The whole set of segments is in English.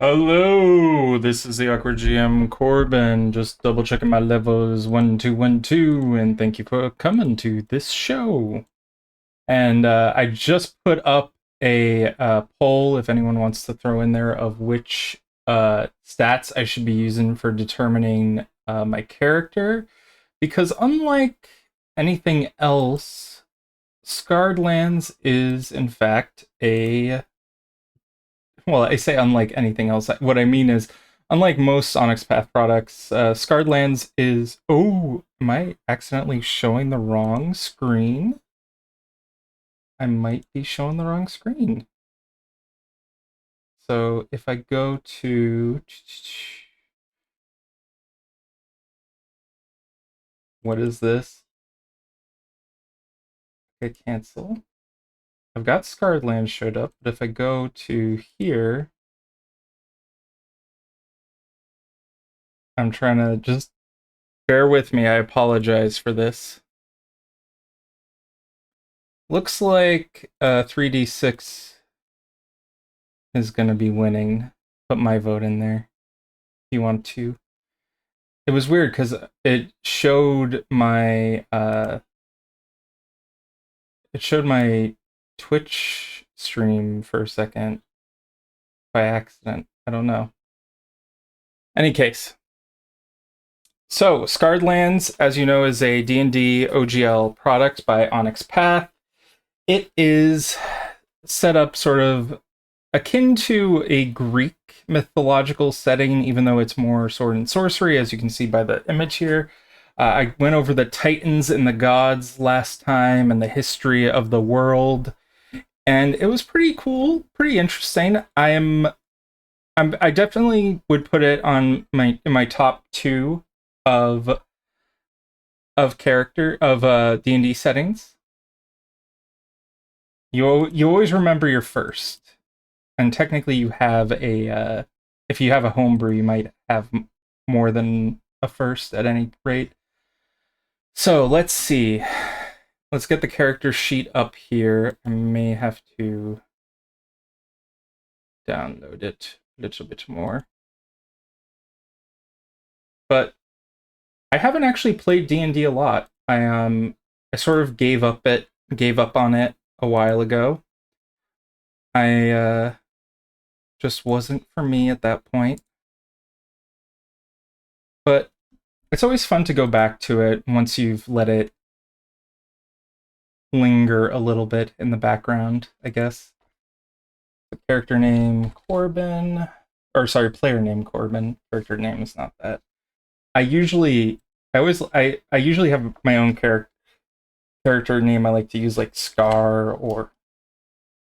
Hello, this is the Awkward GM Corbin. Just double checking my levels 1212, and thank you for coming to this show. And I just put up a poll if anyone wants to throw in there of which stats I should be using for determining my character. Because unlike anything else, Scarred Lands is in fact a well, I say unlike anything else. What I mean is, unlike most Onyx Path products, Scarred Lands is. Oh, am I accidentally showing the wrong screen? I might be showing the wrong screen. So if I go to. What is this? Okay, cancel. I've got Scarred Lands showed up, but if I go to here, I'm trying to just bear with me. I apologize for this. Looks like 3D6 is going to be winning. Put my vote in there if you want to. It was weird because it showed my Twitch stream for a second by accident. I don't know. Any case. So, Scarred Lands, as you know, is a D&D OGL product by Onyx Path. It is set up sort of akin to a Greek mythological setting, even though it's more sword and sorcery, as you can see by the image here. I went over the Titans and the gods last time and the history of the world, and it was pretty cool, pretty interesting. I definitely would put it on my top two of character of D&D settings. You always remember your first, and technically you have a if you have a homebrew, you might have more than a first at any rate. So let's see. Let's get the character sheet up here. I may have to download it a little bit more. But I haven't actually played D&D a lot. I sort of gave up on it a while ago. I just wasn't for me at that point. But it's always fun to go back to it once you've let it linger a little bit in the background, I guess. The character name Corbin, or sorry, player name Corbin. Character name is not that. I usually have my own character name. I like to use like Scar or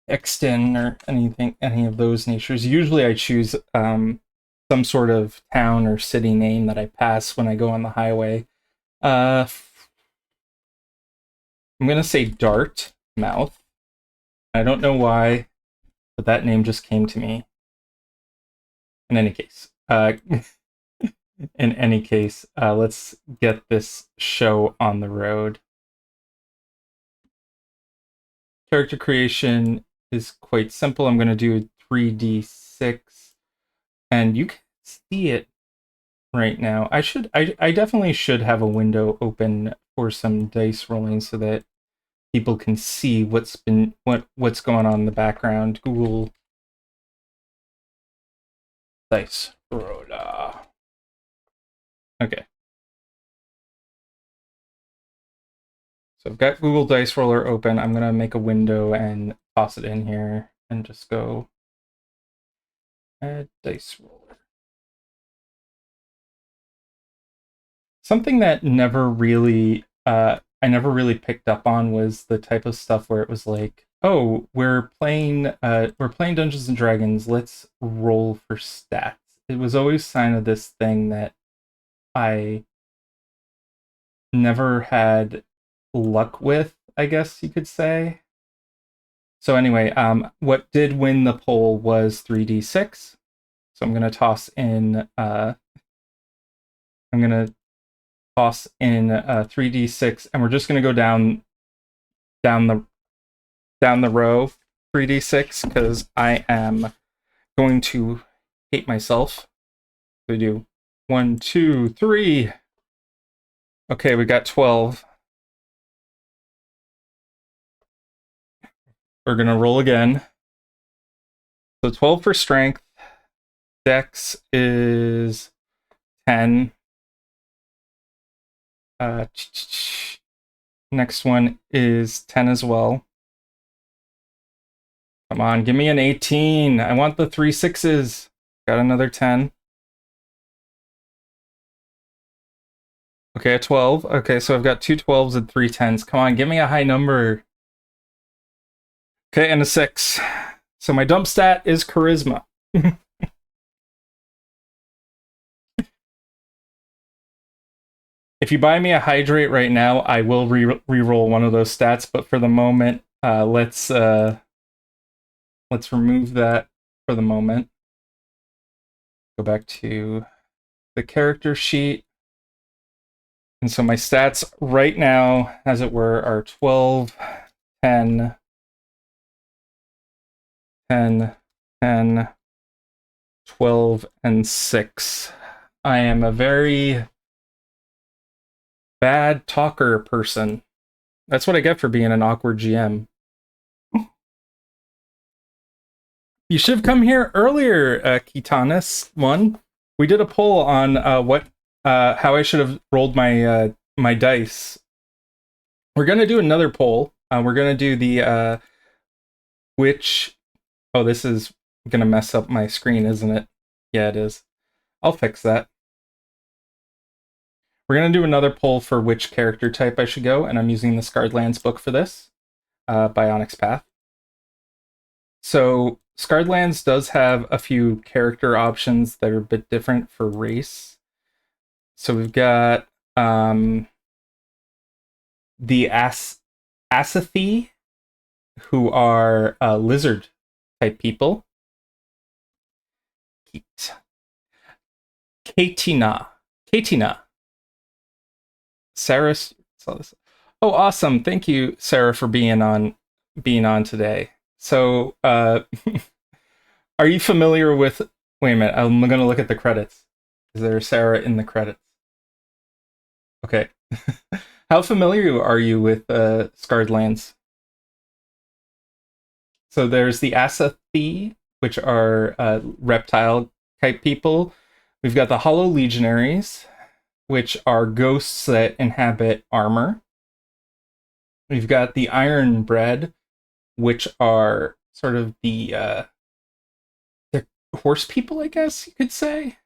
Exton or any of those natures. Usually I choose some sort of town or city name that I pass when I go on the highway. Uh, I'm gonna say Dartmouth. I don't know why, but that name just came to me. In any case, let's get this show on the road. Character creation is quite simple. I'm going to do 3d6, and you can see it right now. I definitely should have a window open for some dice rolling so that people can see what's going on in the background. Google dice roller. Okay. So I've got Google Dice Roller open. I'm gonna make a window and toss it in here and just go add dice roller. Something that I never really picked up on was the type of stuff where it was like, oh, we're playing Dungeons and Dragons, let's roll for stats. It was always sign of this thing that I never had luck with, I guess you could say. So anyway, what did win the poll was 3d6. So I'm gonna toss in 3d6, and we're just gonna go down the down the row 3d6 because I am going to hate myself. We do 1, 2, 3. Okay, we got 12. We're gonna roll again. So 12 for strength. Dex is 10. Next one is 10 as well. Come on, give me an 18. I want the 3 6s. Got another 10. Okay, a 12. Okay, so I've got 2 12s and 3 10s. Come on, give me a high number. Okay, and a 6. So my dump stat is charisma. If you buy me a hydrate right now, I will re-roll one of those stats. But for the moment, let's remove that for the moment. Go back to the character sheet. And so my stats right now, as it were, are 12, 10, 10, 10, 12, and 6. I am a very bad talker person. That's what I get for being an awkward GM. You should have come here earlier, Kitanis 1. We did a poll on how I should have rolled my my dice. We're gonna do another poll. We're gonna do the which. Oh, this is gonna mess up my screen, isn't it? Yeah, it is. I'll fix that. We're gonna do another poll for which character type I should go, and I'm using the Scarred Lands book for this, by Onyx Path. So Scarred Lands does have a few character options that are a bit different for race. So we've got the Asathi, who are lizard type people. Katina. Sarah saw this. Oh, awesome! Thank you, Sarah, for being on today. So, are you familiar with? Wait a minute. I'm going to look at the credits. Is there Sarah in the credits? Okay. How familiar are you with Scarred Lands? So there's the Asathi, which are reptile type people. We've got the Hollow Legionaries, which are ghosts that inhabit armor. We've got the Ironbred, which are sort of the horse people, I guess you could say.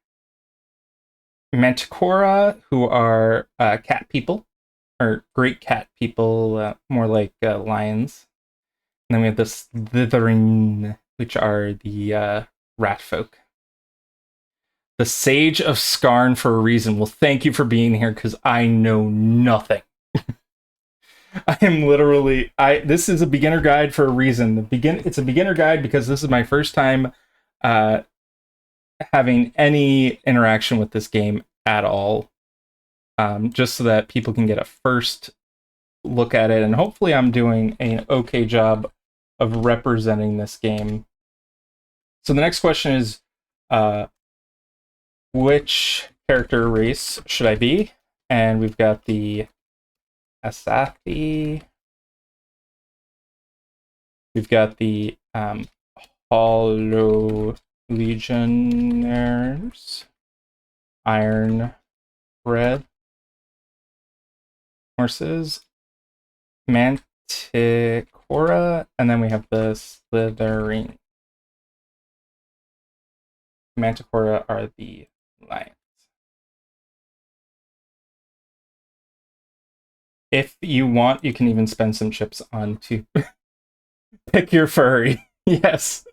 Manticora, who are cat people, or great cat people, more like lions. And then we have the Slytherin, which are the rat folk. The Sage of Skarn for a reason. Well, thank you for being here, because I know nothing. I am literally this is a beginner guide for a reason. It's a beginner guide because this is my first time having any interaction with this game at all. Just so that people can get a first look at it, and hopefully I'm doing an okay job of representing this game. So the next question is, which character race should I be? And we've got the Asathi. We've got the Hollow Legionnaires, Iron Bread horses, Manticora, and then we have the Slytherin. Manticora are the lions. If you want, you can even spend some chips on to pick your furry. Yes.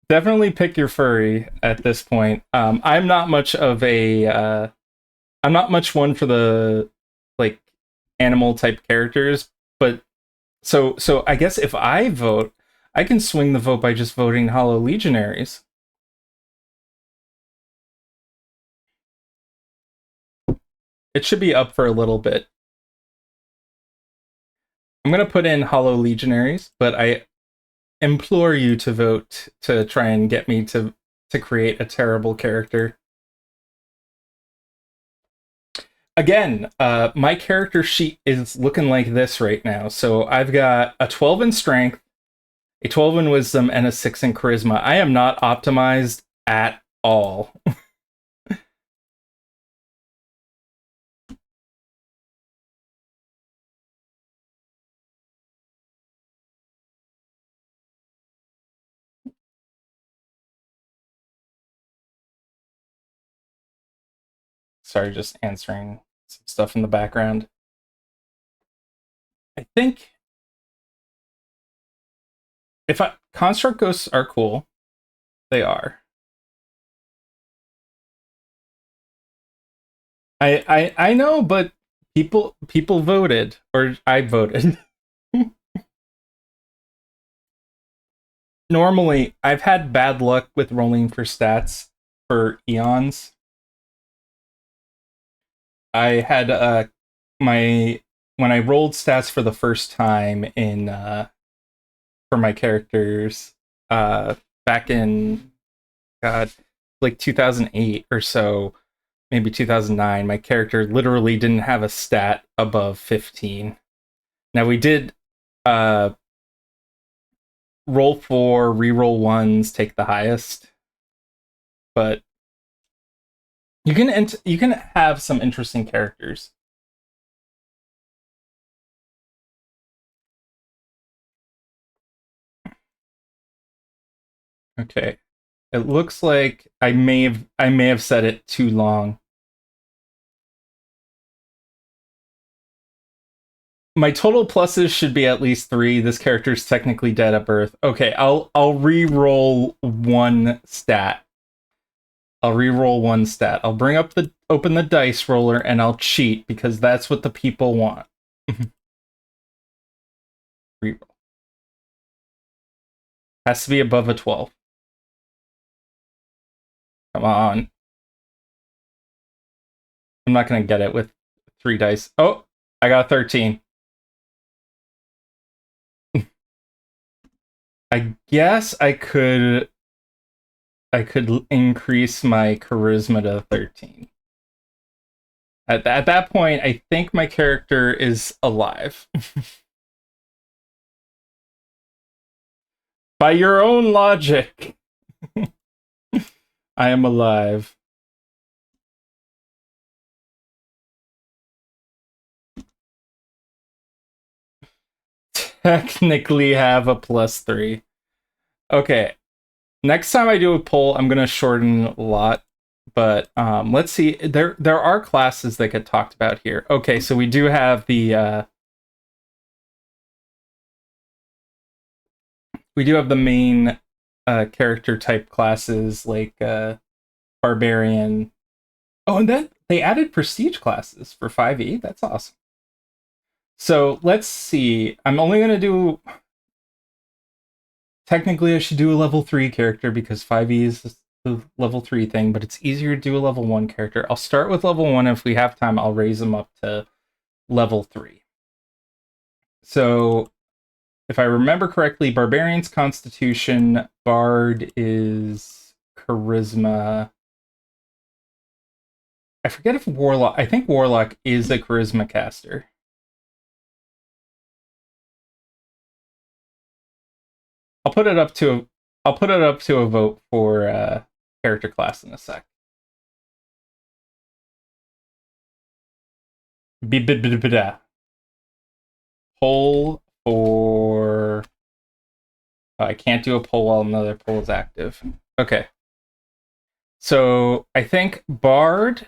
Definitely pick your furry at this point. I'm not much of a I'm not much one for the like animal type characters, but so I guess if I vote, I can swing the vote by just voting Hollow Legionaries. It should be up for a little bit. I'm going to put in Hollow Legionaries, but I implore you to vote to try and get me to to create a terrible character. Again, my character sheet is looking like this right now. So I've got a 12 in strength, a 12 in wisdom, and a 6 in charisma. I am not optimized at all. Sorry, just answering some stuff in the background. I think if I construct ghosts are cool, they are. I know, but people voted, or I voted. Normally, I've had bad luck with rolling for stats for eons. I had my when I rolled stats for the first time in for my characters uh back in God, like 2008 or so, maybe 2009, my character literally didn't have a stat above 15. Now we did uh roll 4, re-roll ones, take the highest, but you can have some interesting characters. Okay. It looks like I may have said it too long. My total pluses should be at least 3. This character is technically dead at birth. Okay, I'll re-roll one stat. I'll re-roll one stat. I'll bring up the open the dice roller and I'll cheat because that's what the people want. Re-roll. Has to be above a 12. Come on. I'm not gonna get it with 3 dice. Oh, I got 13. I guess I could increase my charisma to 13. At that point, I think my character is alive. By your own logic, I am alive. Technically have a +3. Okay. Next time I do a poll, I'm gonna shorten a lot. But let's see. There are classes that get talked about here. Okay, so we do have the main character type classes like barbarian. Oh, and then they added prestige classes for 5e. That's awesome. So let's see. I'm only gonna do. Technically, I should do a level 3 character because 5e is the level 3 thing, but it's easier to do a level 1 character. I'll start with level 1. If we have time, I'll raise them up to level 3. So if I remember correctly, Barbarian's Constitution, Bard is Charisma. I forget if Warlock. I think Warlock is a Charisma caster. I'll put it up to a vote for character class in a sec. Poll for. Oh, I can't do a poll while another poll is active. Okay. So I think Bard,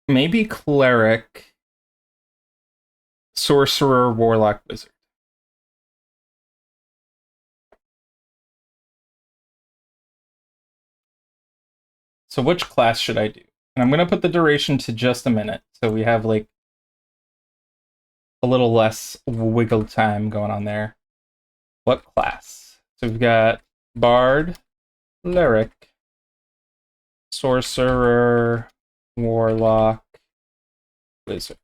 maybe Cleric, Sorcerer, Warlock, Wizard. So which class should I do? And I'm going to put the duration to just a minute. So we have like a little less wiggle time going on there. What class? So we've got Bard, Cleric, Sorcerer, Warlock, Wizard.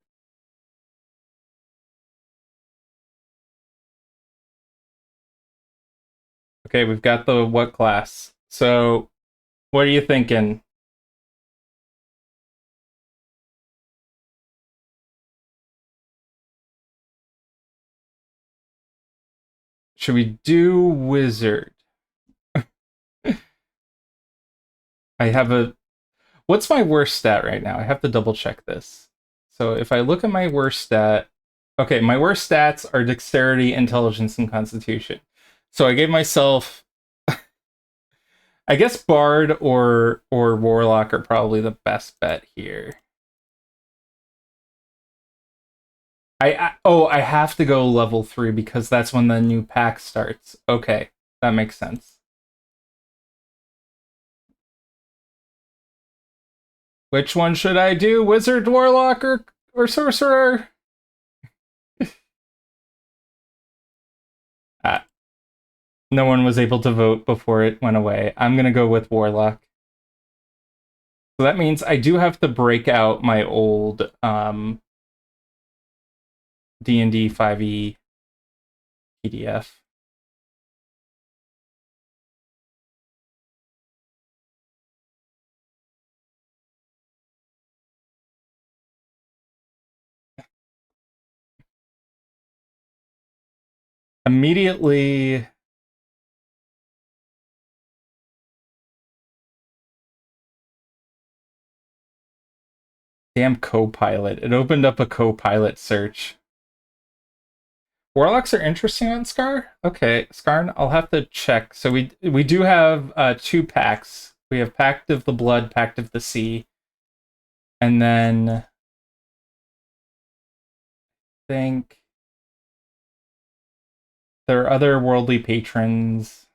Okay, we've got the what class. So, what are you thinking? Should we do wizard? I have a. What's my worst stat right now? I have to double check this. So if I look at my worst stat, okay, my worst stats are dexterity, intelligence, and constitution. So I gave myself, I guess, bard or warlock are probably the best bet here. I have to go level 3 because that's when the new pack starts. Okay, that makes sense. Which one should I do? Wizard, warlock, or sorcerer? Ah, no one was able to vote before it went away. I'm gonna go with warlock. So that means I do have to break out my old D&D 5e PDF. Immediately, damn Copilot. It opened up a Copilot search. Warlocks are interesting on Scar. Okay, Scar. I'll have to check. So we do have two packs. We have Pact of the Blood, Pact of the Sea, and then I think there are other worldly patrons.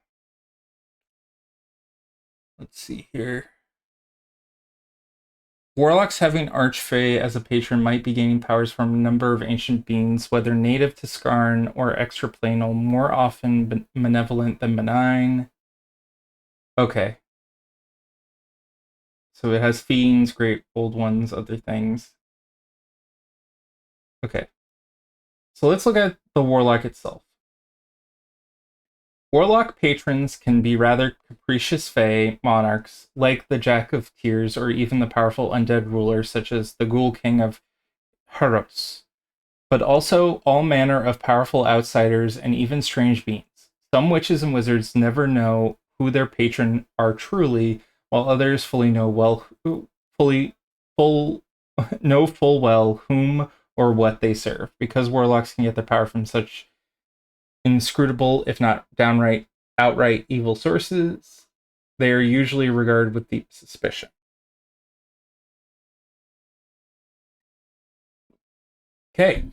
Let's see here. Warlocks having Archfey as a patron might be gaining powers from a number of ancient beings, whether native to Skarn or extraplanal, more often malevolent than benign. Okay. So it has fiends, great old ones, other things. Okay. So let's look at the Warlock itself. Warlock patrons can be rather capricious fae monarchs, like the Jack of Tears or even the powerful undead rulers such as the Ghoul King of Haros, but also all manner of powerful outsiders and even strange beings. Some witches and wizards never know who their patron are truly, while others fully know well fully full know full well whom or what they serve, because warlocks can get their power from such inscrutable, if not downright outright evil sources. They are usually regarded with deep suspicion. Okay.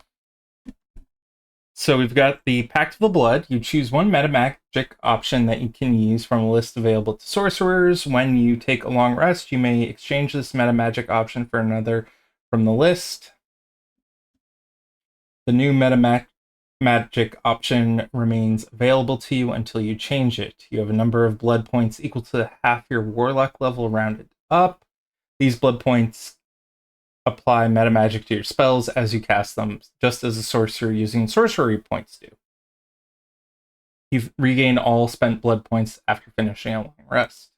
So we've got the Pact of the Blood. You choose one meta magic option that you can use from a list available to sorcerers. When you take a long rest, you may exchange this meta magic option for another from the list. The new meta magic option remains available to you until you change it. You have a number of blood points equal to half your warlock level rounded up. These blood points apply meta magic to your spells as you cast them, just as a sorcerer using sorcery points do. You've regained all spent blood points after finishing a long rest.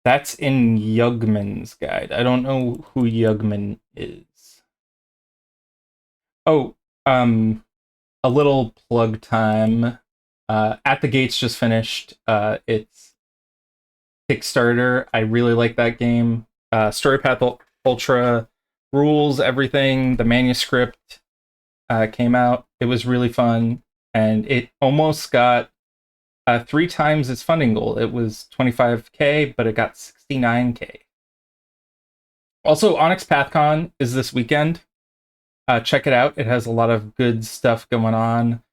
That's in Yugman's guide. I don't know who Yugman is. Oh, a little plug time. At the Gates just finished its Kickstarter. I really like that game. Story Path Ultra rules everything. The manuscript came out. It was really fun, and it almost got 3 times its funding goal. It was 25K, but it got 69K. Also, Onyx PathCon is this weekend. Check it out. It has a lot of good stuff going on.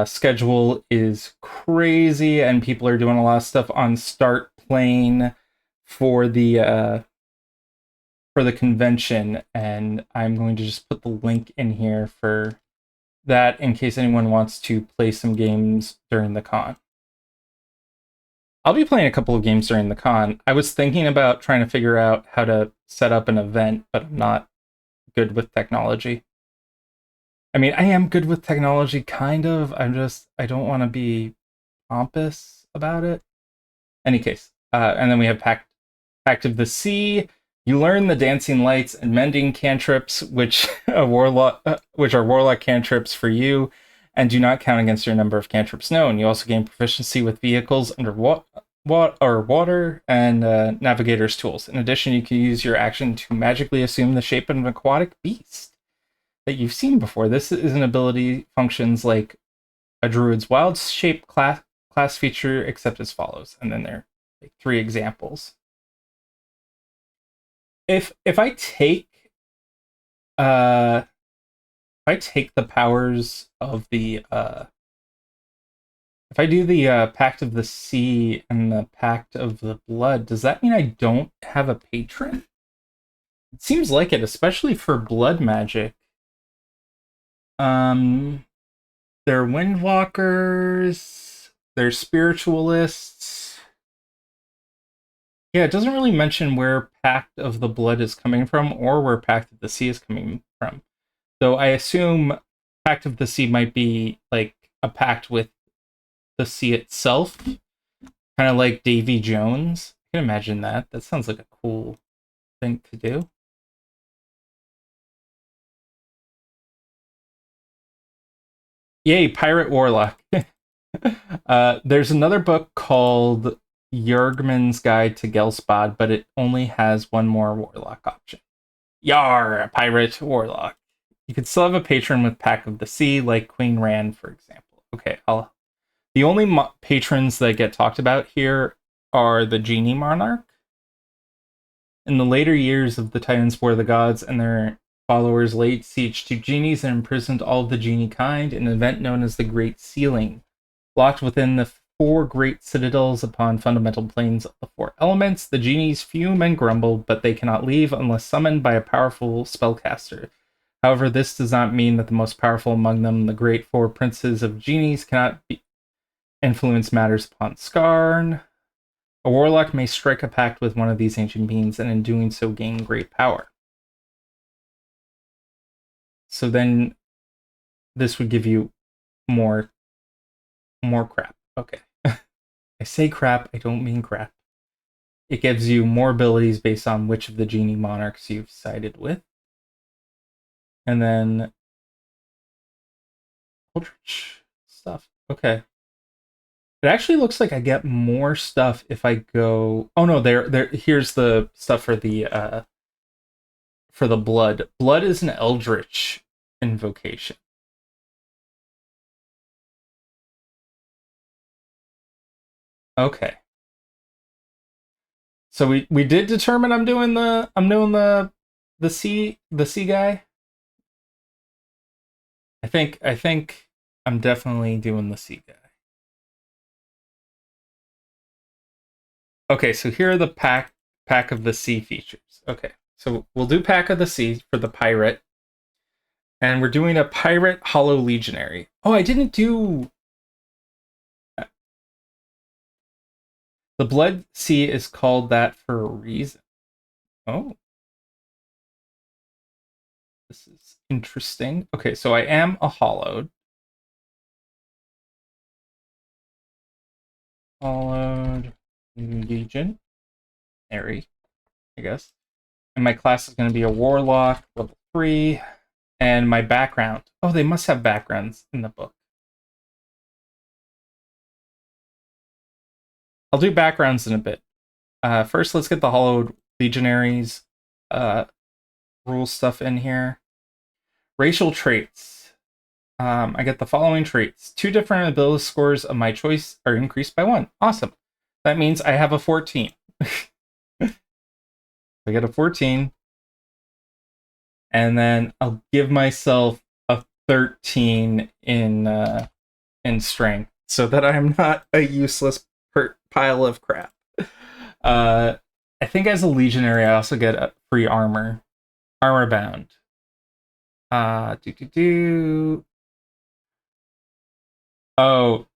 Schedule is crazy, and people are doing a lot of stuff on Start Plane for the convention. And I'm going to just put the link in here for that in case anyone wants to play some games during the con. I'll be playing a couple of games during the con. I was thinking about trying to figure out how to set up an event, but I'm not good with technology. I mean, I am good with technology, kind of. I don't want to be pompous about it. Any case, and then we have Pact of the Sea. You learn the dancing lights and mending cantrips, which are warlock cantrips for you, and do not count against your number of cantrips known. You also gain proficiency with vehicles under water and navigator's tools. In addition, you can use your action to magically assume the shape of an aquatic beast that you've seen before. This is an ability functions like a druid's wild shape class feature, except as follows. And then there are like three examples. If I take uh the powers of the if I do the Pact of the Sea and the Pact of the Blood, does that mean I don't have a patron? It seems like it, especially for blood magic. Um, they're windwalkers, they're spiritualists. Yeah, it doesn't really mention where Pact of the Blood is coming from or where Pact of the Sea is coming from. So I assume Pact of the Sea might be like a pact with the sea itself, kind of like Davy Jones. I can imagine that. That sounds like a cool thing to do. Yay, Pirate Warlock. There's another book called Yergman's Guide to Gelspod, but it only has one more Warlock option. Yar, a Pirate Warlock. You could still have a patron with Pack of the Sea, like Queen Rand, for example. Okay, the only patrons that get talked about here are the Genie Monarch. In the later years of the Titans War, the gods and their followers laid siege to genies and imprisoned all of the genie kind in an event known as the Great Sealing. Locked within the four great citadels upon fundamental planes of the four elements, the genies fume and grumble, but they cannot leave unless summoned by a powerful spellcaster. However, this does not mean that the most powerful among them, the great four princes of genies, cannot influence matters upon Skarn. A warlock may strike a pact with one of these ancient beings, and in doing so, gain great power. So then, this would give you more crap. Okay, I say crap. I don't mean crap. It gives you more abilities based on which of the genie monarchs you've sided with, and then Eldritch stuff. Okay, it actually looks like I get more stuff if I go. Oh no, there. Here's the stuff for the blood. Blood is an Eldritch invocation. Okay. So we did determine I'm doing the sea guy. I think I'm definitely doing the sea guy. Okay, so here are the pack of the sea features. Okay. So we'll do pack of the sea for the pirate, and we're doing a pirate hollow legionary. Oh, I didn't do the blood sea is called that for a reason. Oh, this is interesting. Okay, so I am a hollowed legion, airy, I guess. And my class is going to be a warlock, level 3, and my background. Oh, they must have backgrounds in the book. I'll do backgrounds in a bit. First, let's get the hollowed legionaries uh, rule stuff in here. Racial traits. I get the following traits. Two different ability scores of my choice are increased by 1. Awesome. That means I have a 14. I get a 14. And then I'll give myself a 13 in strength so that I'm not a useless pile of crap. Uh, I think as a legionary, I also get a free armor bound. Do do do. Oh,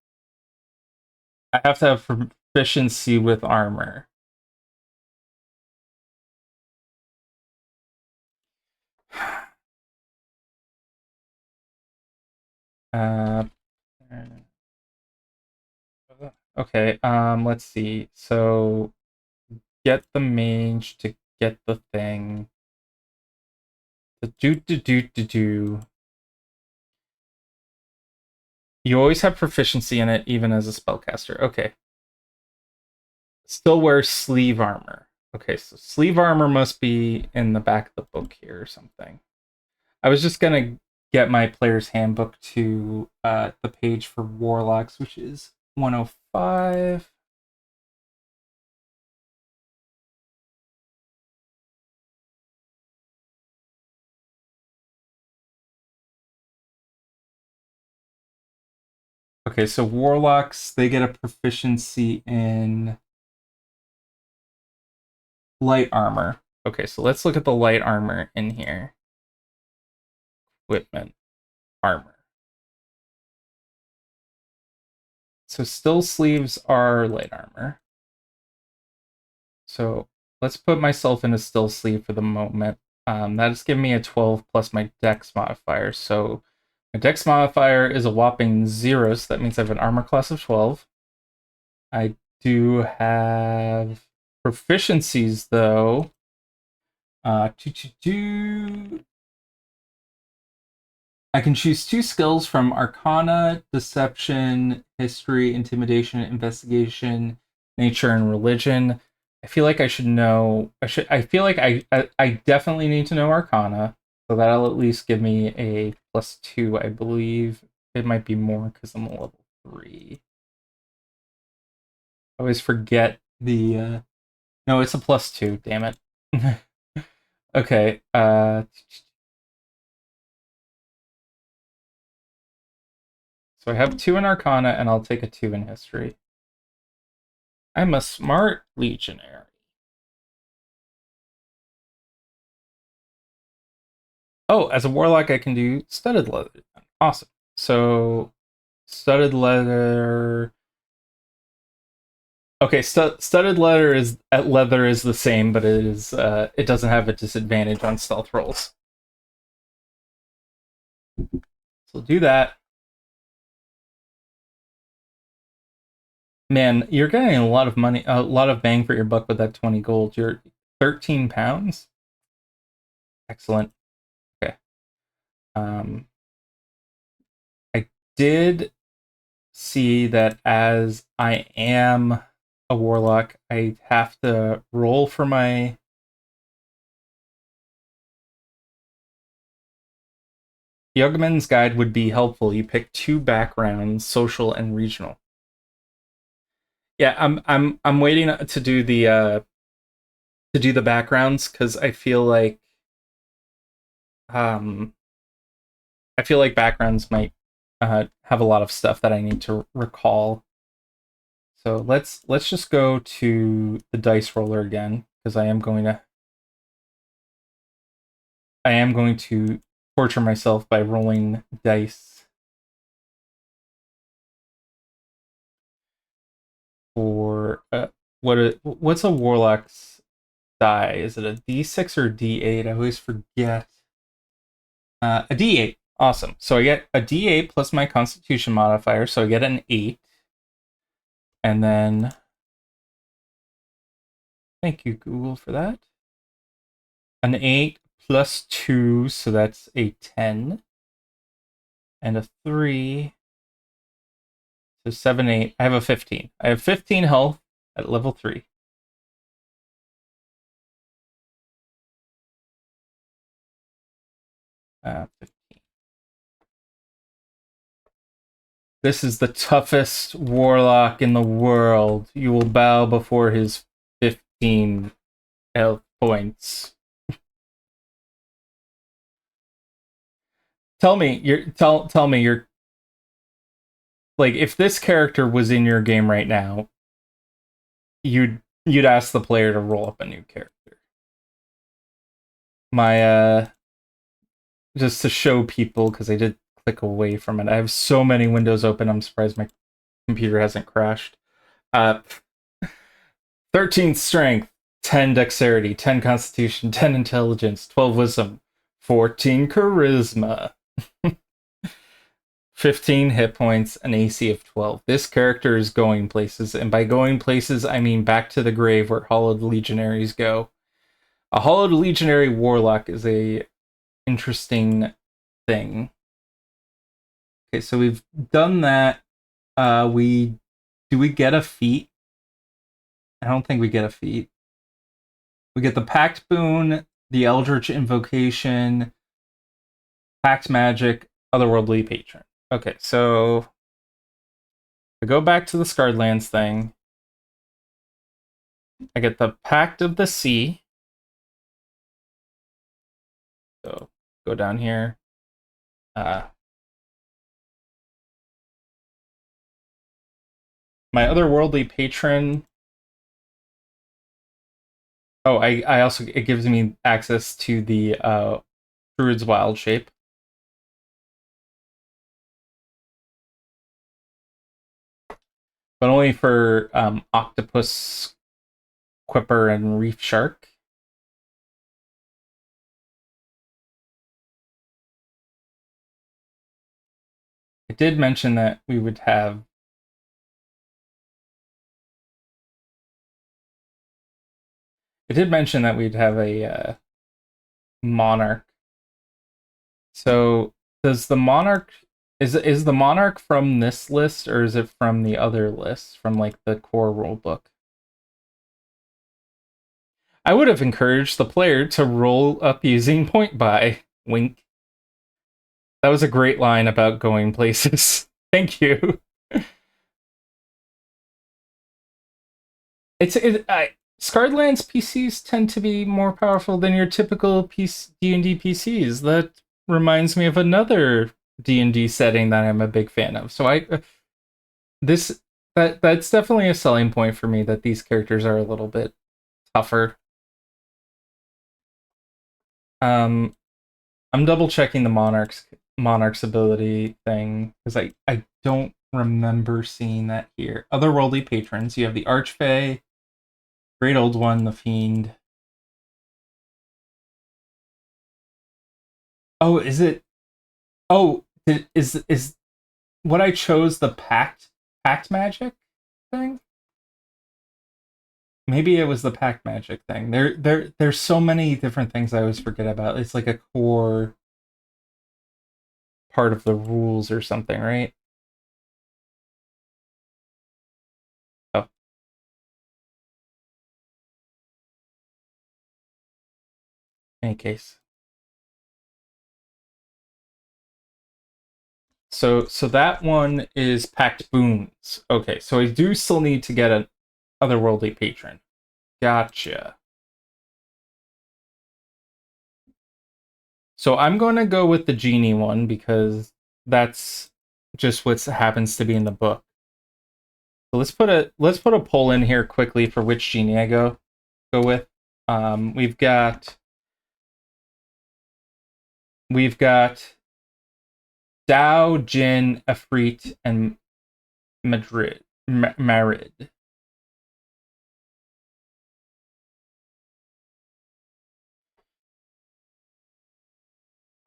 I have to have proficiency with armor. Uh, okay, let's see. So get the mage to get the thing. The do. You always have proficiency in it, even as a spellcaster. Okay. Still wears sleeve armor. Okay, so sleeve armor must be in the back of the book here or something. I was just gonna get my player's handbook to the page for warlocks, which is 105. Okay, so warlocks, they get a proficiency in light armor. Okay, so let's look at the light armor in here. Equipment, armor. So still sleeves are light armor. So let's put myself in a still sleeve for the moment. That is giving me a 12 plus my dex modifier. So my dex modifier is a whopping 0, so that means I have an armor class of 12. I do have proficiencies, though. I can choose 2 skills from Arcana, Deception, History, Intimidation, Investigation, Nature, and Religion. I feel like I should know. I feel like I definitely need to know Arcana, so that'll at least give me a +2. I believe it might be more because I'm a level 3. I always forget the. No, it's a +2. Damn it. Okay. So I have 2 in Arcana, and I'll take a 2 in History. I'm a smart legionary. Oh, as a warlock, I can do studded leather. Awesome. So studded leather. Okay, studded leather is the same, but it doesn't have a disadvantage on stealth rolls. So do that. Man, you're getting a lot of money, a lot of bang for your buck with that 20 gold. You're 13 pounds. Excellent. Okay. Um, I did see that as I am a warlock, I have to roll for my. Yogaman's guide would be helpful. You pick 2 backgrounds, social and regional. Yeah, I'm waiting to do the backgrounds because um I feel like backgrounds might have a lot of stuff that I need to recall. So let's just go to the dice roller again because I am going to torture myself by rolling dice for what's a warlock's die? Is it a D6 or D8? I always forget. A D8. Awesome. So I get a D8 plus my Constitution modifier, so I get an 8. And then thank you, Google, for that. An 8 plus 2, so that's a 10. And a 3. So 7, 8. I have a 15. I have 15 health at level 3. Uh, 15. This is the toughest warlock in the world. You will bow before his 15 health points. Tell me you're like if this character was in your game right now, you'd ask the player to roll up a new character. My just to show people because I did click away from it. I have so many windows open. I'm surprised my computer hasn't crashed. Uh 13 strength, 10 dexterity, 10 constitution, 10 intelligence, 12 wisdom, 14 charisma. 15 hit points, an AC of 12. This character is going places, and by going places, I mean back to the grave where Hollowed Legionaries go. A Hollowed Legionary Warlock is a interesting thing. Okay, so we've done that. We do we get a feat? I don't think we get a feat. We get the Pact Boon, the Eldritch Invocation, Pact Magic, Otherworldly Patron. Okay, so I go back to the Scarred Lands thing. I get the Pact of the Sea. So go down here. My Otherworldly Patron. Oh, I also, it gives me access to the Druid's Wild Shape. But only for Octopus, Quipper, and Reef Shark. It did mention that we would have. It did mention that we'd have a Monarch. So does the Monarch, is the Monarch from this list, or is it from the other list, from like the core rulebook? I would have encouraged the player to roll up using point buy. Wink. That was a great line about going places. Thank you. Scarred Lands PCs tend to be more powerful than your typical D&D PCs. That reminds me of another D&D setting that I'm a big fan of. So that's definitely a selling point for me, that these characters are a little bit tougher. I'm double checking the Monarch's ability thing, because I don't remember seeing that here. Otherworldly Patrons. You have the Archfey, Great Old One, the Fiend. Oh, is it? Oh, is what I chose the Pact Magic thing? Maybe it was the Pact Magic thing. There's so many different things I always forget about. It's like a core part of the rules or something, right? Oh, any case. So that one is Pact Boons. Okay, so I do still need to get an Otherworldly Patron. Gotcha. So I'm going to go with the Genie one, because that's just what happens to be in the book. So let's put a poll in here quickly for which Genie I go with. We've got Dao, Jin, Afrit, and Marid.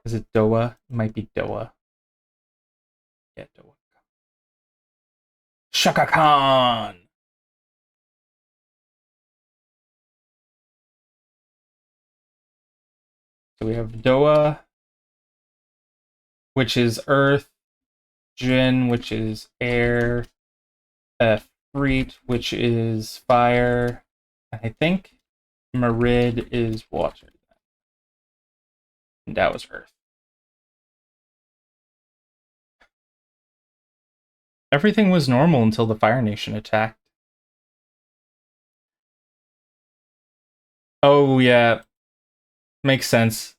Is it Doa? It might be Doa. Yeah, Doa. Shaka Khan. So we have Doa, which is Earth, Jin, which is Air, Freet, which is Fire. I think Marid is Water. And that was Earth. Everything was normal until the Fire Nation attacked. Oh, yeah. Makes sense.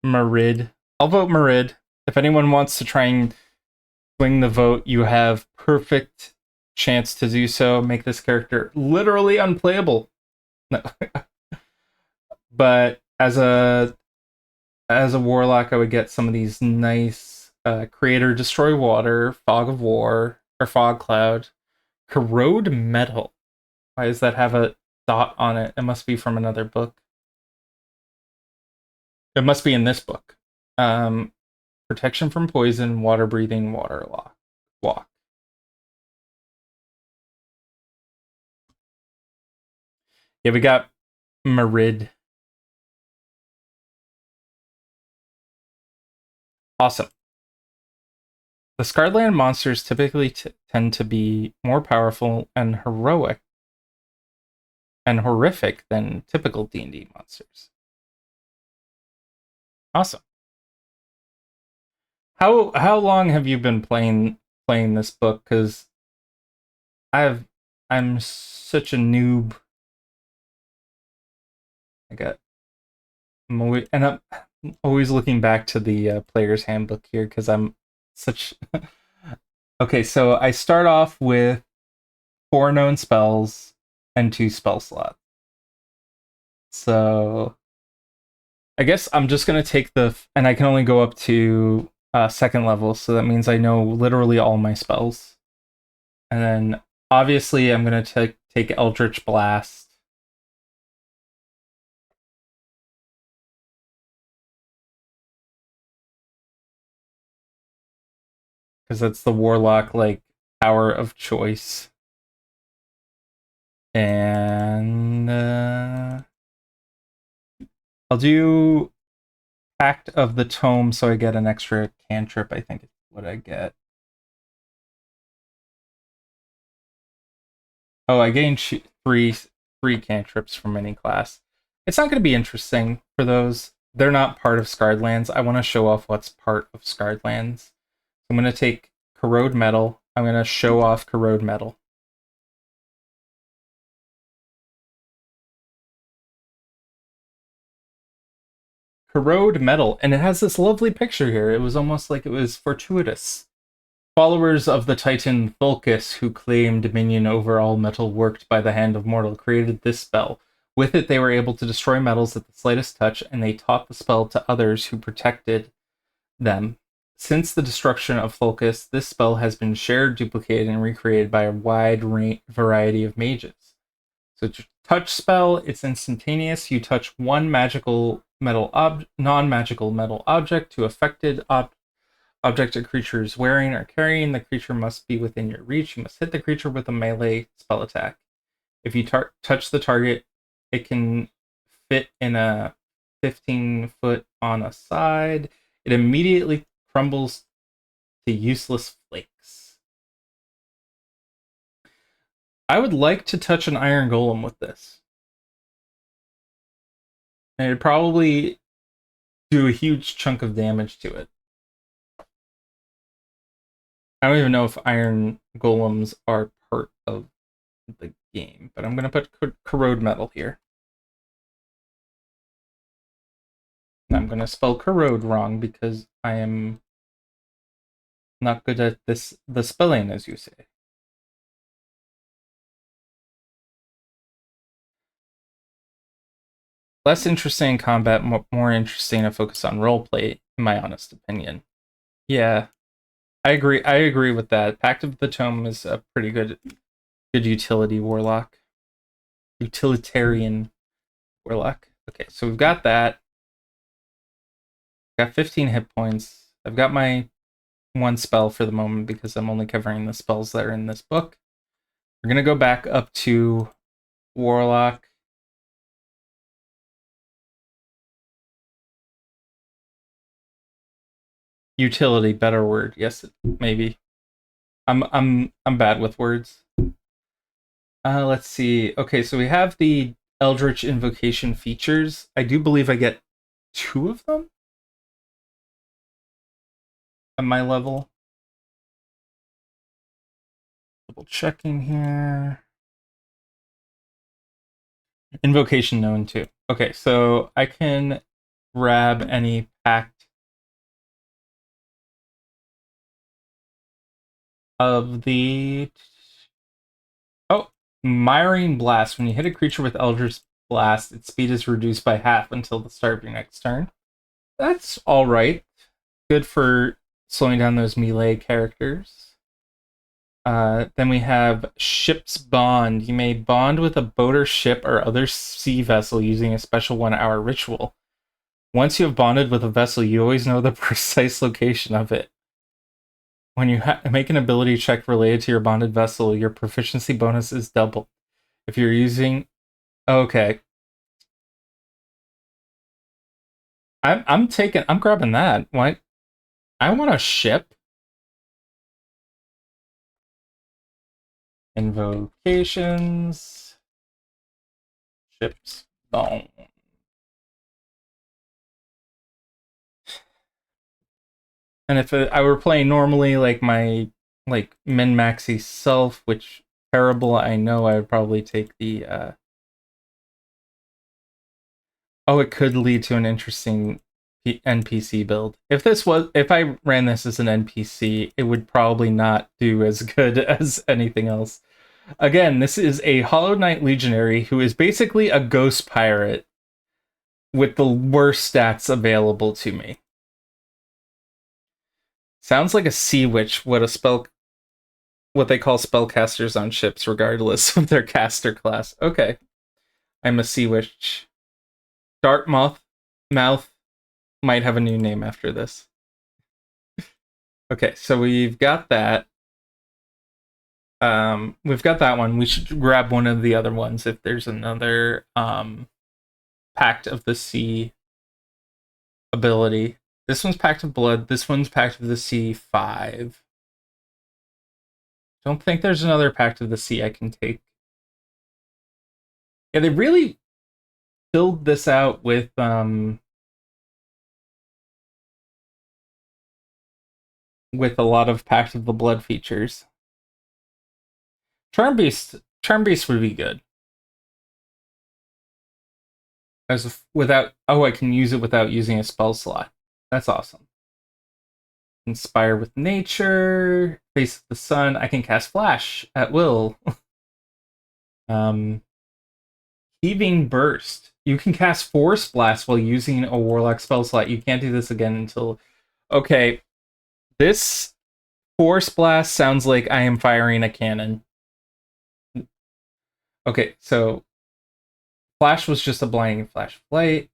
Marid. I'll vote Marid. If anyone wants to try and swing the vote, you have perfect chance to do so. Make this character literally unplayable. No. But as a warlock, I would get some of these nice Creator Destroy Water, Fog of War, or Fog Cloud, Corrode Metal. Why does that have a dot on it? It must be from another book. It must be in this book. protection from poison, water breathing, walk. Yeah, we got Marid. Awesome. The Scarland monsters typically tend to be more powerful and heroic and horrific than typical D&D monsters. Awesome. How long have you been playing this book? Because I've I'm such a noob. I got I'm always looking back to the player's handbook here because I'm such. Okay, so I start off with 4 known spells and 2 spell slots. So I guess I'm just gonna take and I can only go up to second level, so that means I know literally all my spells. And then obviously I'm gonna take Eldritch Blast. Because that's the warlock like power of choice. And I'll do Pact of the Tome so I get an extra cantrip, I think is what I get. Oh, I gain three cantrips from any class. It's not going to be interesting for those. They're not part of Scarred Lands. I want to show off what's part of Scarred Lands. I'm going to take Corrode Metal. I'm going to show off Corrode Metal. Corrode Metal, and it has this lovely picture here. It was almost like it was fortuitous. Followers of the Titan Thulkus, who claim dominion over all metal worked by the hand of mortal, created this spell. With it, they were able to destroy metals at the slightest touch, and they taught the spell to others who protected them. Since the destruction of Thulkus, this spell has been shared, duplicated, and recreated by a wide variety of mages. So it's a touch spell, it's instantaneous. You touch one non-magical metal object to affected object a creature is wearing or carrying. The creature must be within your reach. You must hit the creature with a melee spell attack. If you touch the target, it can fit in a 15-foot on a side. It immediately crumbles to useless flakes. I would like to touch an iron golem with this. And it'd probably do a huge chunk of damage to it. I don't even know if iron golems are part of the game, but I'm going to put corrode metal here. And I'm going to spell corrode wrong because I am not good at the spelling, as you say. Less interesting in combat, more interesting to focus on roleplay, in my honest opinion. Yeah, I agree. I agree with that. Pact of the Tome is a pretty good utility warlock. Utilitarian warlock. Okay, so we've got that. Got 15 hit points. I've got my 1 spell for the moment because I'm only covering the spells that are in this book. We're gonna go back up to warlock. Utility, better word. Yes, maybe. I'm bad with words. Let's see. Okay, so we have the Eldritch Invocation features. I do believe I get 2 of them at my level. Double checking here. Invocation known too. Okay, so I can grab any pact of the Mirene Blast. When you hit a creature with Eldritch Blast, its speed is reduced by half until the start of your next turn. That's alright. Good for slowing down those melee characters. Then we have Ship's Bond. You may bond with a boat or ship or other sea vessel using a special 1-hour ritual. Once you have bonded with a vessel, you always know the precise location of it. When you make an ability check related to your bonded vessel, your proficiency bonus is doubled. If you're using... Okay. I'm grabbing that. Why? I want a ship. Invocations. Ships. Bone. And if I were playing normally, like my min maxy self, which terrible, I know I would probably take the. Oh, it could lead to an interesting NPC build. If I ran this as an NPC, it would probably not do as good as anything else. Again, this is a Hollow Knight Legionary who is basically a ghost pirate with the worst stats available to me. Sounds like a sea witch, what they call spellcasters on ships, regardless of their caster class. Okay. I'm a sea witch. Dartmouth mouth might have a new name after this. Okay, so we've got that. We've got that one. We should grab one of the other ones if there's another Pact of the Sea ability. This one's Pact of Blood. This one's Pact of the Sea 5. Don't think there's another Pact of the Sea I can take. Yeah, they really filled this out with a lot of Pact of the Blood features. Charm Beast would be good. I can use it without using a spell slot. That's awesome. Inspire with Nature, Face of the Sun. I can cast Flash at will. Heaving Burst. You can cast Force Blast while using a Warlock spell slot. You can't do this again until... Okay, this Force Blast sounds like I am firing a cannon. Okay, so Flash was just a blinding flash of light.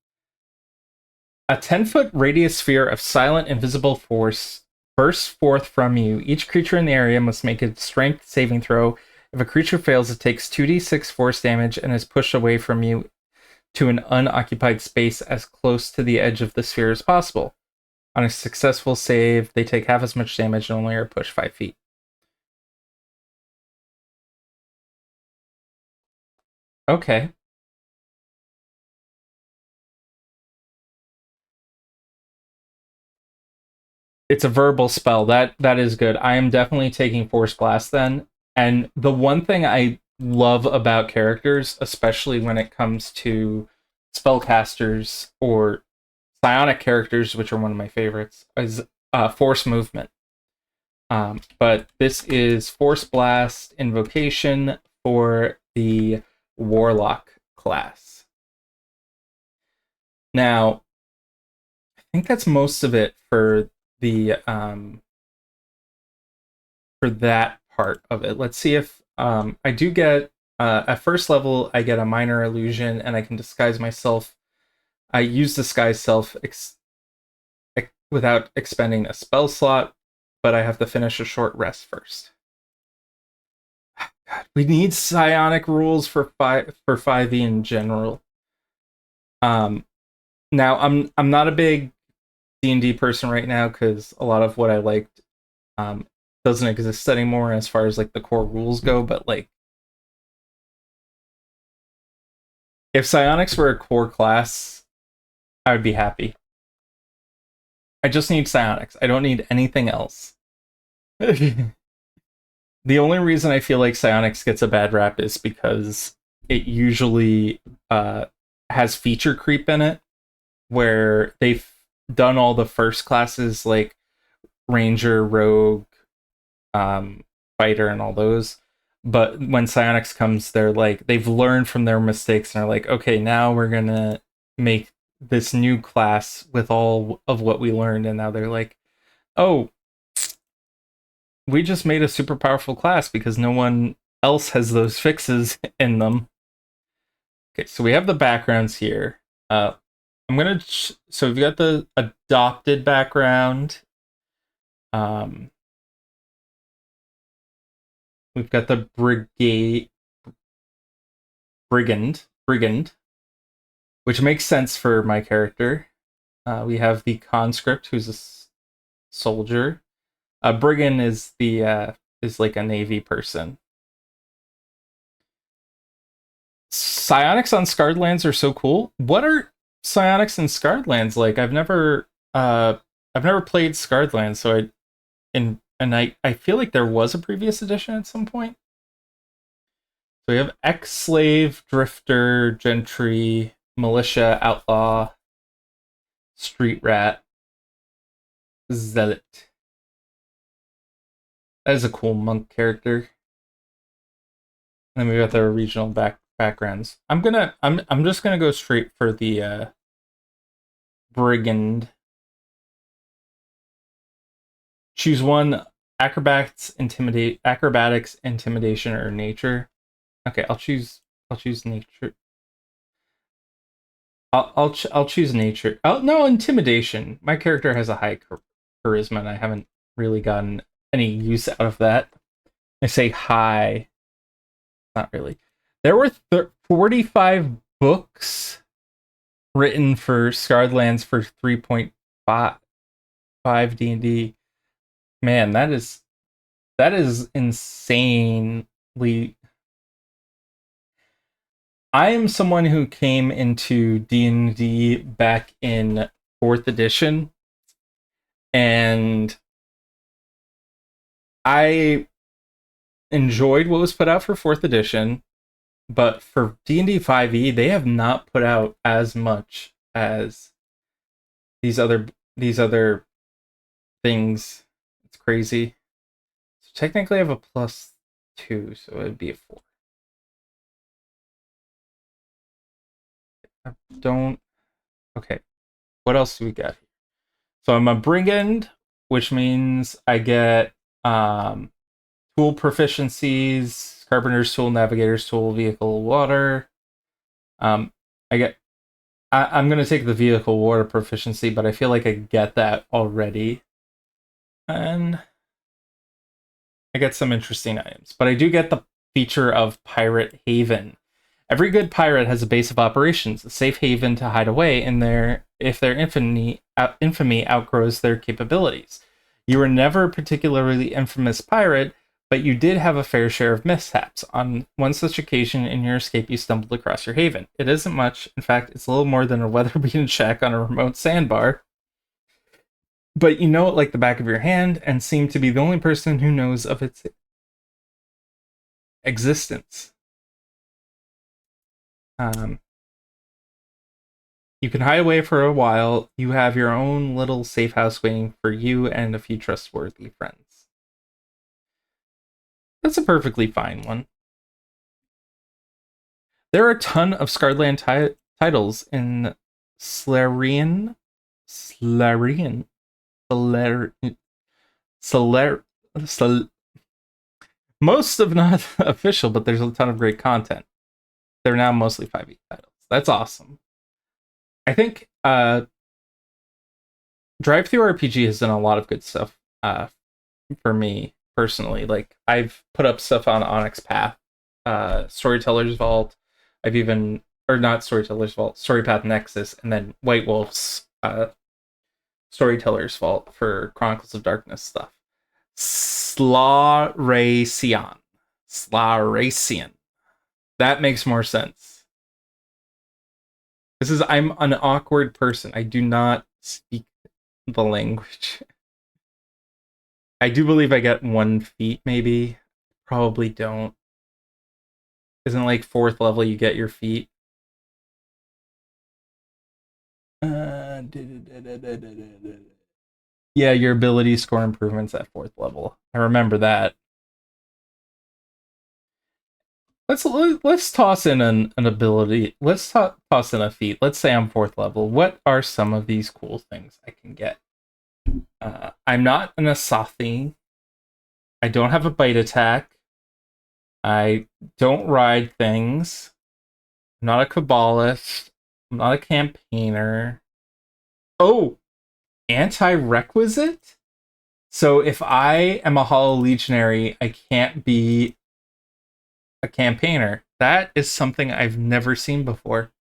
A 10-foot radius sphere of silent, invisible force bursts forth from you. Each creature in the area must make a strength saving throw. If a creature fails, it takes 2d6 force damage and is pushed away from you to an unoccupied space as close to the edge of the sphere as possible. On a successful save, they take half as much damage and only are pushed 5 feet. Okay. It's a verbal spell. That is good. I am definitely taking Force Blast then. And the one thing I love about characters, especially when it comes to spellcasters or psionic characters, which are one of my favorites, is force movement. But this is Force Blast Invocation for the Warlock class. Now, I think that's most of it for the for that part of it. Let's see if I do get at first level I get a minor illusion and I can disguise myself. I use disguise self without expending a spell slot, but I have to finish a short rest first. God, we need psionic rules for 5e in general. Now I'm not a big D&D person right now because a lot of what I liked doesn't exist anymore as far as like the core rules go, but like if psionics were a core class, I would be happy. I just need psionics. I don't need anything else. The only reason I feel like psionics gets a bad rap is because it usually has feature creep in it, where they've done all the first classes like Ranger, Rogue, Fighter, and all those. But when psionics comes, they're like they've learned from their mistakes and are like, okay, now we're gonna make this new class with all of what we learned, and now they're like, oh, we just made a super powerful class because no one else has those fixes in them. Okay, so we have the backgrounds here. So we've got the adopted background. Um, we've got the brigand, which makes sense for my character. We have the conscript, who's a soldier. A brigand is like a navy person. Psionics on Scarred Lands are so cool. What are psionics in Scarred Lands like? I've never played Scarred Lands, so I feel like there was a previous edition at some point. So we have ex-slave, drifter, gentry, militia, outlaw, street rat, zealot. That is a cool monk character. And then we got their regional backgrounds. I'm just gonna go straight for the brigand. Choose one: acrobatics, intimidation, or nature. Okay, I'll choose nature. I'll choose nature. Oh no, intimidation. My character has a high charisma, and I haven't really gotten any use out of that. I say high. Not really. There were 45 books written for Scarred Lands for 3.5 D&D. Man, that is insanely. I am someone who came into D&D back in 4th edition, and I enjoyed what was put out for 4th edition, but for D&D 5e, they have not put out as much as these other things. It's crazy. So technically I have a +2, so it'd be a 4. I don't Okay. What else do we got here? So I'm a brigand, which means I get tool proficiencies, carpenter's tool, navigator's tool, vehicle, water. I get. I'm gonna take the vehicle water proficiency, but I feel like I get that already, and I get some interesting items. But I do get the feature of Pirate Haven. Every good pirate has a base of operations, a safe haven to hide away in their if their infamy outgrows their capabilities. You were never a particularly infamous pirate, but you did have a fair share of mishaps. On one such occasion in your escape, you stumbled across your haven. It isn't much. In fact, it's a little more than a weather-beaten shack on a remote sandbar. But you know it like the back of your hand and seem to be the only person who knows of its existence. Um, you can hide away for a while. You have your own little safe house waiting for you and a few trustworthy friends. That's a perfectly fine one. There are a ton of Scarland titles in Slarian. Slarian. Solar. Solar. Sol- Most of not official, but there's a ton of great content. They're now mostly 5e titles. That's awesome. I think Drive Through RPG has done a lot of good stuff for me personally. Like I've put up stuff on Onyx Path, Storyteller's Vault. I've even or not Storyteller's Vault, Storypath Nexus, and then White Wolf's Storyteller's Vault for Chronicles of Darkness stuff. Slaracian. Slaracian. That makes more sense. I'm an awkward person. I do not speak the language. I do believe I get 1 feat, maybe. Probably don't. Isn't it like 4th level you get your feat? Yeah, your ability score improvements at 4th level. I remember that. Let's toss in an ability. Let's toss in a feat. Let's say I'm 4th level. What are some of these cool things I can get? I'm not an Asathi. I don't have a bite attack. I don't ride things. I'm not a Kabbalist. I'm not a campaigner. Oh, anti-requisite? So if I am a Hollow Legionary, I can't be a campaigner. That is something I've never seen before.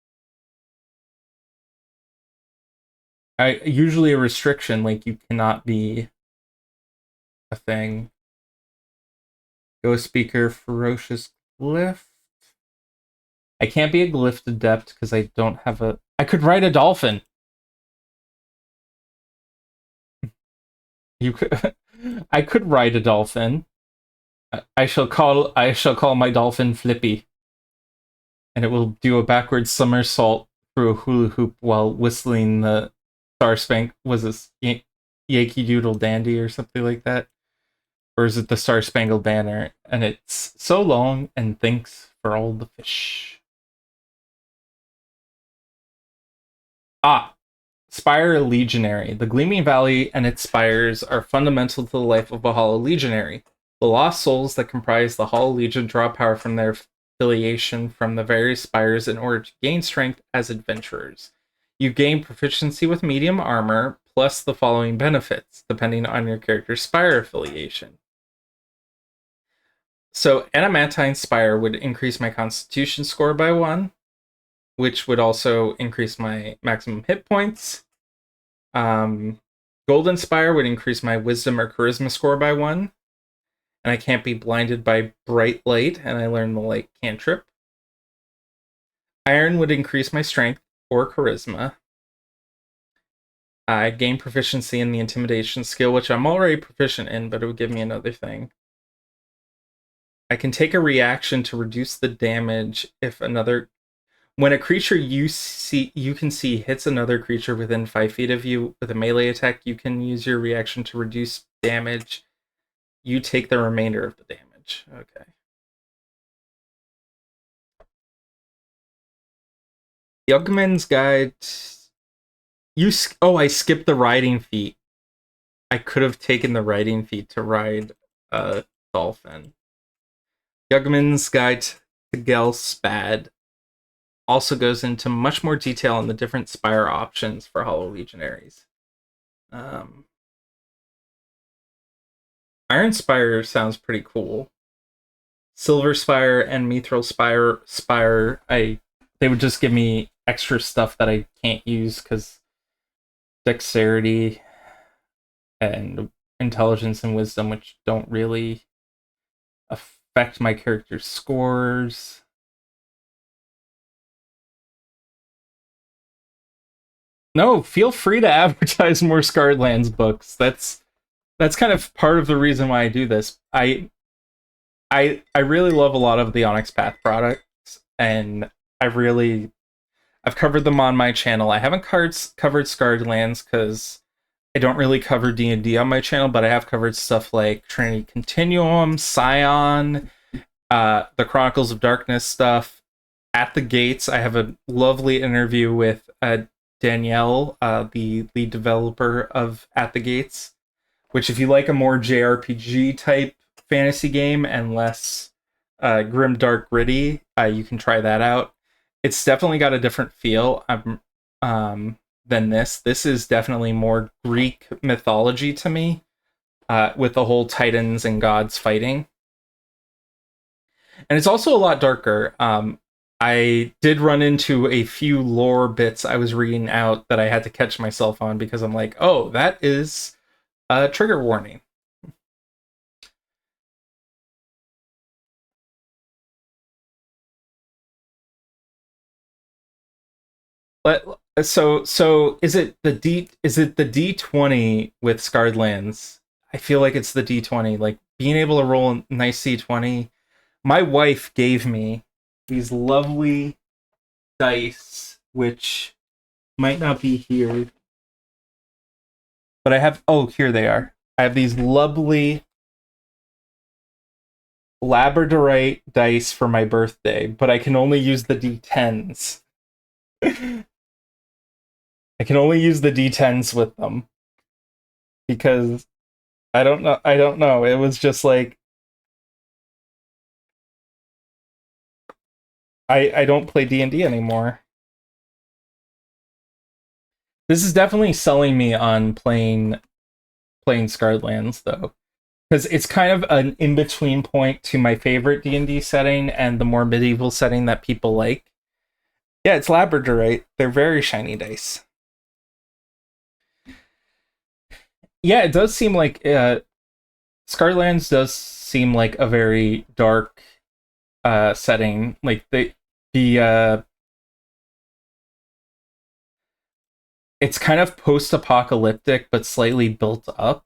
I usually a restriction, like you cannot be a thing. Ghost Speaker, Ferocious Glyph. I can't be a Glyph Adept because I don't have a. I could ride a dolphin. You could. I could ride a dolphin. I shall call my dolphin Flippy, and it will do a backward somersault through a hula hoop while whistling the Star Spank. Was this Yankee Doodle Dandy or something like that? Or is it the Star Spangled Banner? And it's so long and thanks for all the fish. Ah, Spire Legionary. The Gleaming Valley and its spires are fundamental to the life of a Hollow Legionary. The lost souls that comprise the Hollow Legion draw power from their affiliation from the various spires in order to gain strength as adventurers. You gain proficiency with medium armor, plus the following benefits, depending on your character's spire affiliation. So, Adamantine Spire would increase my Constitution score by 1, which would also increase my maximum hit points. Golden Spire would increase my Wisdom or Charisma score by 1, and I can't be blinded by bright light, and I learn the light cantrip. Iron would increase my Strength or Charisma. I gain proficiency in the Intimidation skill, which I'm already proficient in, but it would give me another thing. I can take a reaction to reduce the damage if another. When a creature you can see hits another creature within 5 feet of you with a melee attack, you can use your reaction to reduce damage. You take the remainder of the damage. Okay. Youngman's Guide. I skipped the riding feat. I could have taken the riding feat to ride a dolphin. Youngman's Guide to Gelspad also goes into much more detail on the different spire options for Hollow Legionaries. Iron Spire sounds pretty cool. Silver Spire and Mithril Spire, they would just give me extra stuff that I can't use because dexterity and intelligence and wisdom, which don't really affect my character's scores. No, feel free to advertise more Scarred Lands books. That's kind of part of the reason why I do this. I really love a lot of the Onyx Path products, and I've covered them on my channel. I haven't covered Scarred Lands because I don't really cover D&D on my channel, but I have covered stuff like Trinity Continuum, Scion, the Chronicles of Darkness stuff. At the Gates, I have a lovely interview with Danielle, the lead developer of At the Gates, which if you like a more JRPG type fantasy game and less grim, dark, gritty, you can try that out. It's definitely got a different feel than this. This is definitely more Greek mythology to me, with the whole titans and gods fighting. And it's also a lot darker. I did run into a few lore bits I was reading out that I had to catch myself on because I'm like, oh, that is a trigger warning. But so is it the D20 with Scarred Lands? I feel like it's the D20. Like being able to roll a nice D20. My wife gave me these lovely dice, which might not be here, but I have. Oh, here they are. I have these lovely Labradorite dice for my birthday, but I can only use the D10s. I can only use the D10s with them because I don't know. I don't know. It was just like I don't play D&D anymore. This is definitely selling me on playing Scarred Lands though, because it's kind of an in between point to my favorite D&D setting and the more medieval setting that people like. Yeah, it's labradorite. They're very shiny dice. Yeah, it does seem like Scarred Lands does seem like a very dark setting. Like the it's kind of post-apocalyptic but slightly built up.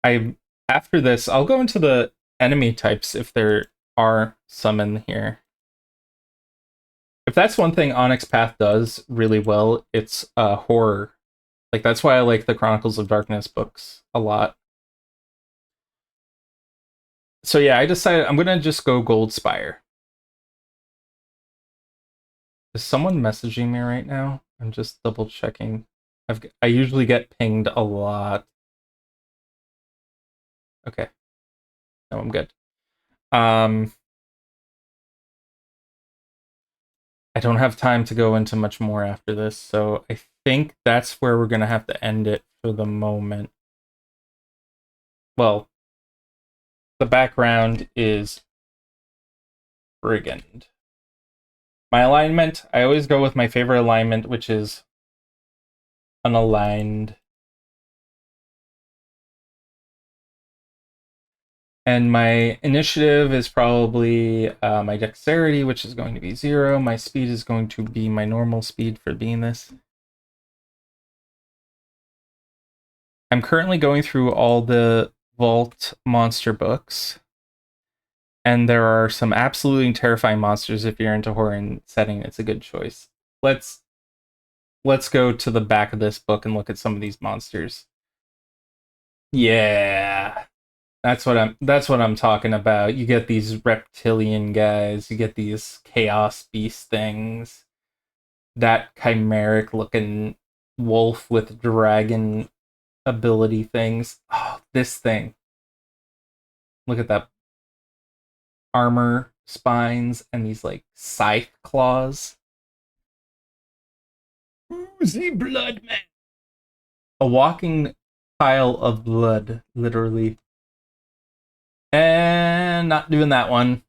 I After this, I'll go into the enemy types if there are some in here. If that's one thing Onyx Path does really well, it's horror. Like that's why I like the Chronicles of Darkness books a lot. So yeah, I decided I'm gonna just go Gold Spire. Is someone messaging me right now? I'm just double checking. I usually get pinged a lot. Okay, no, I'm good. Um, I don't have time to go into much more after this, so I think that's where we're gonna have to end it for the moment. Well, the background is Brigand. My alignment, I always go with my favorite alignment, which is unaligned. And my initiative is probably my dexterity, which is going to be 0. My speed is going to be my normal speed for being this. I'm currently going through all the Vault monster books. And there are some absolutely terrifying monsters. If you're into horror and setting, it's a good choice. Let's go to the back of this book and look at some of these monsters. Yeah. That's what I'm talking about. You get these reptilian guys, you get these chaos beast things, that chimeric looking wolf with dragon ability things. Oh, this thing. Look at that armor spines and these like scythe claws. Oozy blood man. A walking pile of blood, literally. And not doing that one.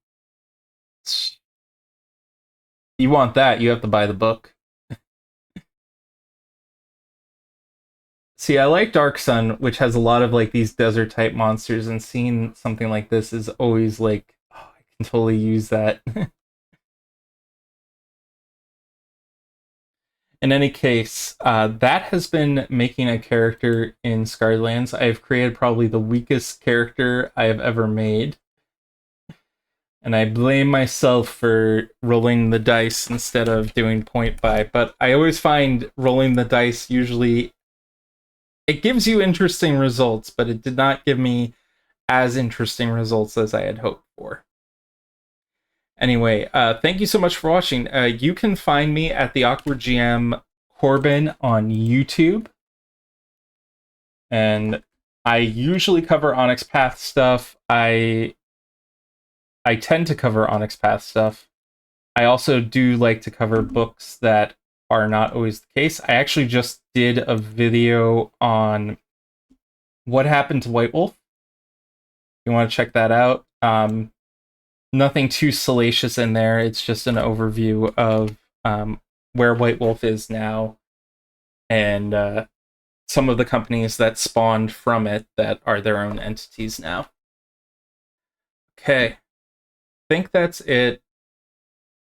You want that, you have to buy the book. See, I like Dark Sun, which has a lot of like these desert type monsters, and seeing something like this is always like, oh, I can totally use that. In any case, that has been making a character in Scarred Lands. I've created probably the weakest character I have ever made. And I blame myself for rolling the dice instead of doing point buy. But I always find rolling the dice usually it gives you interesting results, but it did not give me as interesting results as I had hoped for. Anyway, thank you so much for watching. You can find me at the Awkward GM Corbin on YouTube. And I usually cover Onyx Path stuff. I tend to cover Onyx Path stuff. I also do like to cover books that are not always the case. I actually just did a video on what happened to White Wolf. You want to check that out. Nothing too salacious in there. It's just an overview of where White Wolf is now and some of the companies that spawned from it that are their own entities now. Okay. I think that's it.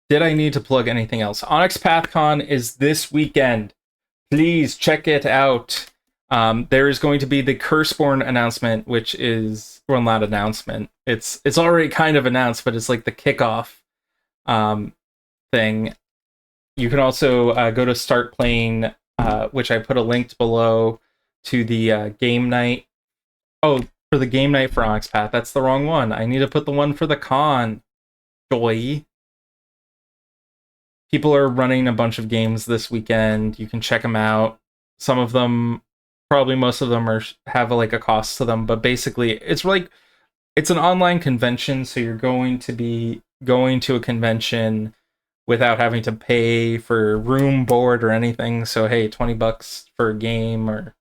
Did I need to plug anything else? Onyx PathCon is this weekend. Please check it out. There is going to be the Curseborn announcement, which is, well, not announcement. It's already kind of announced, but it's like the kickoff thing. You can also go to Start Playing, which I put a link below to the game night. Oh, for the game night for Onyx Path. That's the wrong one. I need to put the one for the con. Joy. People are running a bunch of games this weekend. You can check them out. Some of them, probably most of them, have like a cost to them. But basically, it's an online convention, so you're going to be going to a convention without having to pay for room, board, or anything. So hey, $20 for a game or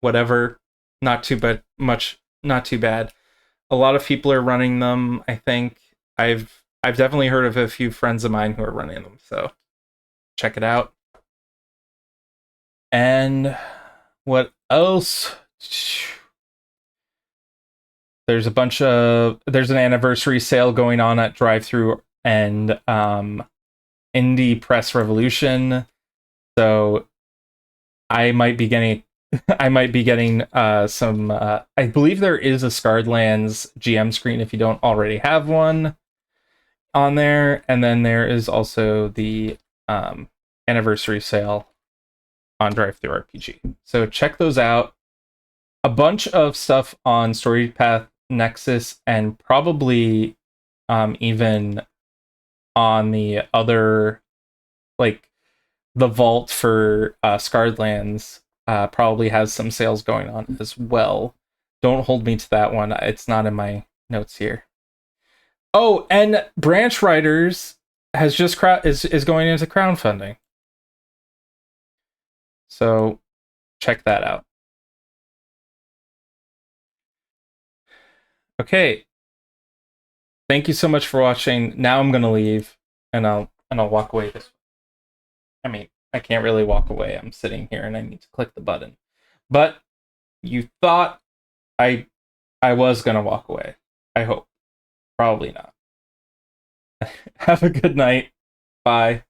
whatever, not too not too bad. A lot of people are running them. I think I've definitely heard of a few friends of mine who are running them. So check it out. And what else? There's an anniversary sale going on at Drive-Thru and Indie Press Revolution. So I might be getting some I believe there is a Scarred Lands GM screen if you don't already have one on there, and then there is also the anniversary sale on Drive-Thru RPG. So check those out. A bunch of stuff on StoryPath Nexus, and probably even on the other, like the vault for Scarred Lands probably has some sales going on as well. Don't hold me to that one. It's not in my notes here. Oh, and Branch Riders has just is going into crowdfunding. So check that out. Okay. Thank you so much for watching. Now I'm gonna leave and I'll walk away this way. I mean, I can't really walk away. I'm sitting here and I need to click the button. But you thought I was gonna walk away. I hope. Probably not. Have a good night. Bye.